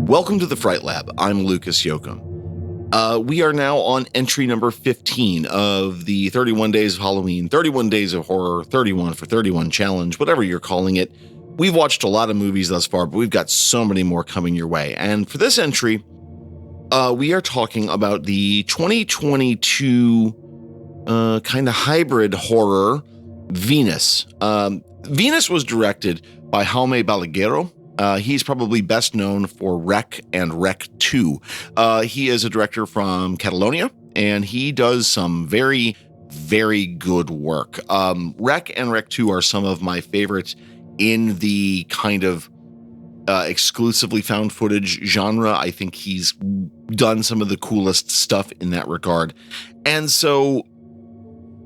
Welcome to the Fright Lab. I'm Lucas Yoakum. We are now on entry number 15 of the 31 Days of Halloween, 31 Days of Horror, 31 for 31 challenge, whatever you're calling it. We've watched a lot of movies thus far, but we've got so many more coming your way. And for this entry, we are talking about the 2022 kind of hybrid horror, Venus. Venus was directed by Jaume Balaguero. He's probably best known for REC and REC². He is a director from Catalonia, and he does some very, very good work. REC and REC² are some of my favorites in the kind of exclusively found footage genre. I think he's done some of the coolest stuff in that regard. And so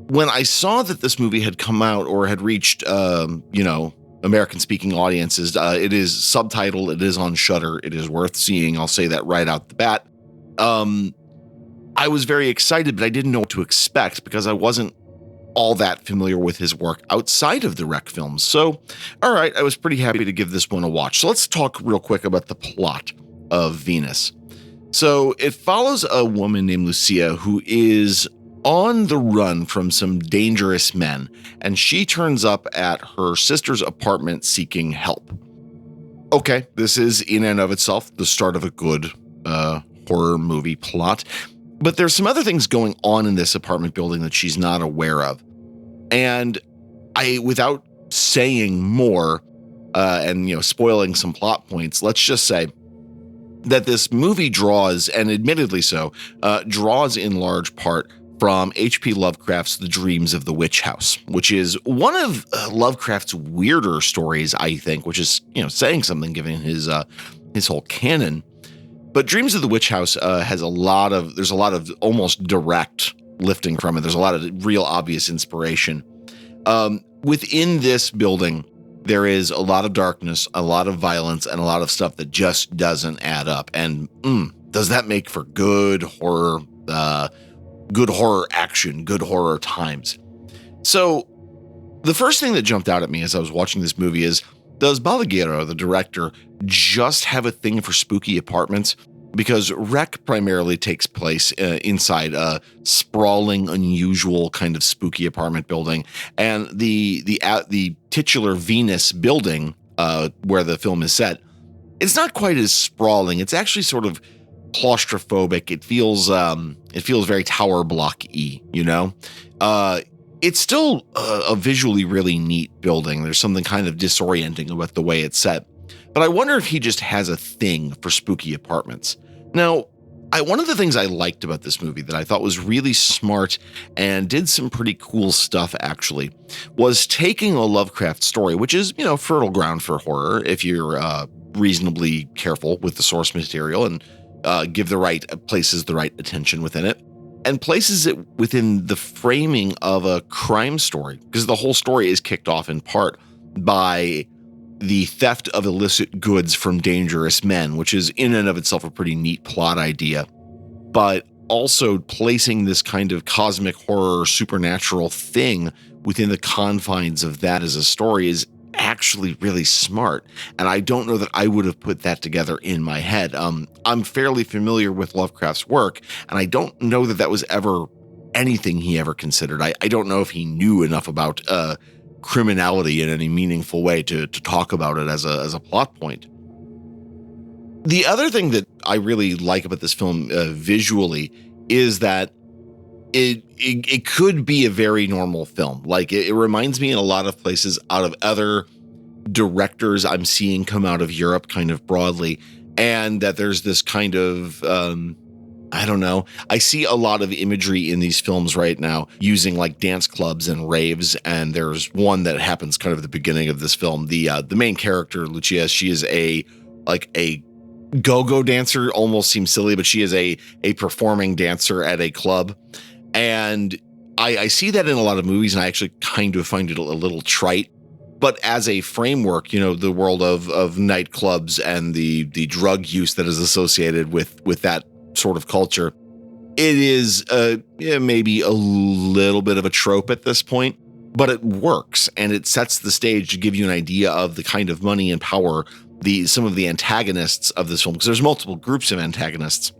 when I saw that this movie had come out or had reached, American-speaking audiences, it is subtitled, it is on Shudder, it is worth seeing. I'll say that right out the bat. I was very excited, but I didn't know what to expect because I wasn't all that familiar with his work outside of the REC films. So, all right, I was pretty happy to give this one a watch. So let's talk real quick about the plot of Venus. So it follows a woman named Lucia who is on the run from some dangerous men, and she turns up at her sister's apartment seeking help. Okay, this is in and of itself the start of a good horror movie plot, but there's some other things going on in this apartment building that she's not aware of. And without saying more and spoiling some plot points, let's just say that this movie draws, and admittedly so, draws in large part from H.P. Lovecraft's The Dreams of the Witch House, which is one of Lovecraft's weirder stories, I think, which is, saying something given his whole canon. But Dreams of the Witch House there's a lot of almost direct lifting from it. There's a lot of real obvious inspiration. Within this building, there is a lot of darkness, a lot of violence, and a lot of stuff that just doesn't add up. And does that make for good horror? Good horror action, good horror times. So the first thing that jumped out at me as I was watching this movie is, does Balaguero, the director, just have a thing for spooky apartments? Because REC primarily takes place inside a sprawling, unusual kind of spooky apartment building. And the titular Venus building, where the film is set, it's not quite as sprawling. It's actually sort of claustrophobic. It feels very tower block-y, It's still a visually really neat building. There's something kind of disorienting about the way it's set. But I wonder if he just has a thing for spooky apartments. Now, one of the things I liked about this movie that I thought was really smart and did some pretty cool stuff, actually, was taking a Lovecraft story, which is, fertile ground for horror if you're reasonably careful with the source material and give the right places the right attention within it, and places it within the framing of a crime story, because the whole story is kicked off in part by the theft of illicit goods from dangerous men, which is in and of itself a pretty neat plot idea. But also placing this kind of cosmic horror supernatural thing within the confines of that as a story is actually really smart. And I don't know that I would have put that together in my head. I'm fairly familiar with Lovecraft's work, and I don't know that that was ever anything he ever considered. I don't know if he knew enough about criminality in any meaningful way to talk about it as a plot point. The other thing that I really like about this film visually is that it could be a very normal film. Like it reminds me in a lot of places out of other directors I'm seeing come out of Europe kind of broadly, and that there's this kind of, I see a lot of imagery in these films right now using like dance clubs and raves. And there's one that happens kind of at the beginning of this film. The main character, Lucia, she is a go-go dancer, almost seems silly, but she is a performing dancer at a club. And I see that in a lot of movies, and I actually kind of find it a little trite. But as a framework, the world of nightclubs and the drug use that is associated with that sort of culture, it is maybe a little bit of a trope at this point, but it works, and it sets the stage to give you an idea of the kind of money and power some of the antagonists of this film, because there's multiple groups of antagonists.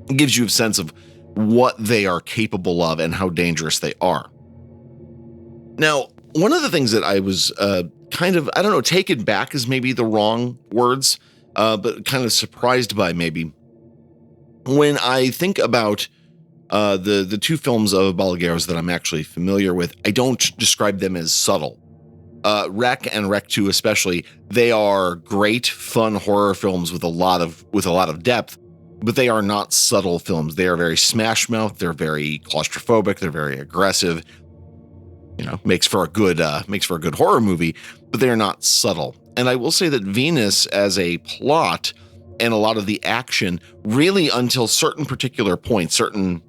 It gives you a sense of what they are capable of and how dangerous they are. Now, one of the things that I was taken back is maybe the wrong words, but kind of surprised by maybe, when I think about the two films of Balaguero's that I'm actually familiar with, I don't describe them as subtle. REC and REC² especially, they are great, fun horror films with a lot of depth, but they are not subtle films. They are very smash mouth. They're very claustrophobic. They're very aggressive. Makes for a good horror movie, but they are not subtle. And I will say that Venus, as a plot and a lot of the action, really until certain particular points, certain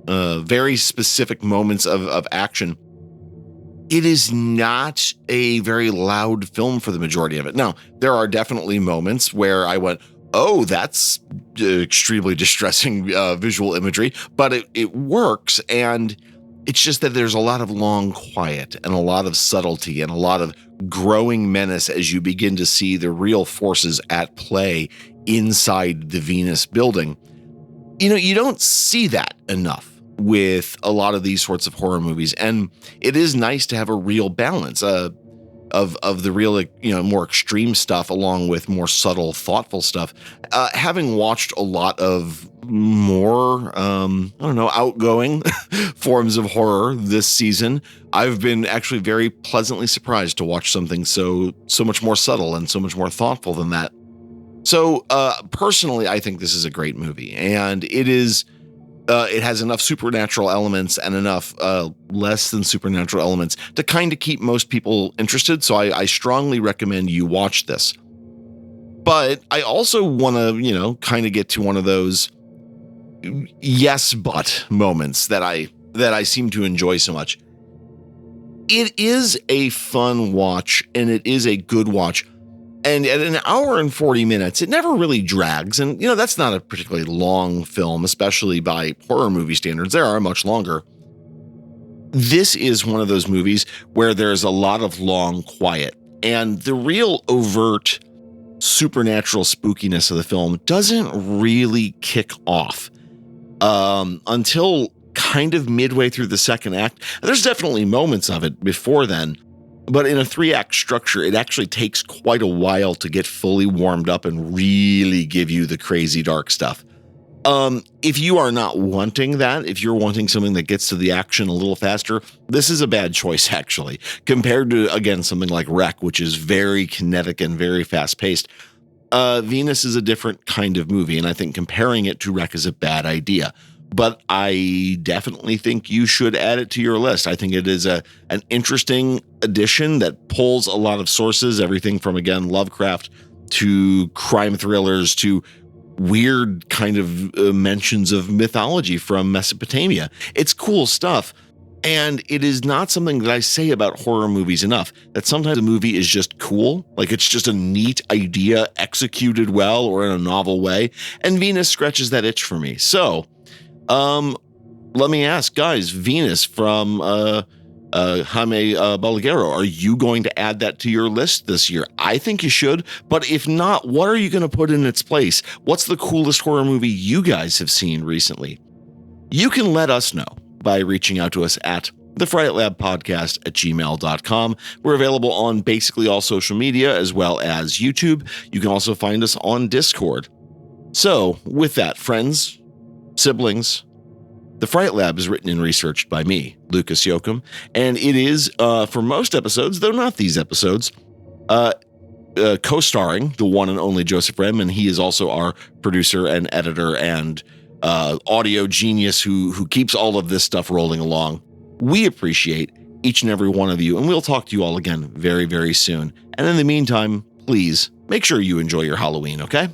very specific moments of action, it is not a very loud film for the majority of it. Now, there are definitely moments where I went, oh, that's extremely distressing visual imagery, but it works. And it's just that there's a lot of long quiet and a lot of subtlety and a lot of growing menace as you begin to see the real forces at play inside the Venus building. You don't see that enough with a lot of these sorts of horror movies. And it is nice to have a real balance of the real, more extreme stuff along with more subtle, thoughtful stuff. Having watched a lot of more, outgoing forms of horror this season, I've been actually very pleasantly surprised to watch something so much more subtle and so much more thoughtful than that. So personally, I think this is a great movie, and it has enough supernatural elements and enough less than supernatural elements to kind of keep most people interested. So I strongly recommend you watch this. But I also want to, kind of get to one of those yes, but moments that I seem to enjoy so much. It is a fun watch, and it is a good watch. And at an hour and 40 minutes, it never really drags. And, that's not a particularly long film, especially by horror movie standards. There are much longer. This is one of those movies where there's a lot of long quiet. And the real overt supernatural spookiness of the film doesn't really kick off until kind of midway through the second act. There's definitely moments of it before then. But in a 3-act structure, it actually takes quite a while to get fully warmed up and really give you the crazy dark stuff. If you are not wanting that, if you're wanting something that gets to the action a little faster, this is a bad choice, actually, compared to, again, something like REC, which is very kinetic and very fast-paced. Venus is a different kind of movie, and I think comparing it to REC is a bad idea. But I definitely think you should add it to your list. I think it is an interesting addition that pulls a lot of sources, everything from, again, Lovecraft to crime thrillers to weird kind of mentions of mythology from Mesopotamia. It's cool stuff. And it is not something that I say about horror movies enough, that sometimes a movie is just cool, like it's just a neat idea executed well or in a novel way. And Venus scratches that itch for me. So, let me ask, guys, Venus from Jaume Balaguero, are you going to add that to your list this year? I think you should, but if not, what are you going to put in its place? What's the coolest horror movie you guys have seen recently? You can let us know by reaching out to us at thefrightlabpodcast@gmail.com. We're available on basically all social media as well as YouTube. You can also find us on Discord. So with that, friends, siblings, The Fright Lab is written and researched by me, Lucas Yoakum, and it is, for most episodes, though not these episodes, co-starring the one and only Joseph Rem, and he is also our producer and editor and audio genius who keeps all of this stuff rolling along. We appreciate each and every one of you, and we'll talk to you all again very, very soon. And in the meantime, please make sure you enjoy your Halloween, okay?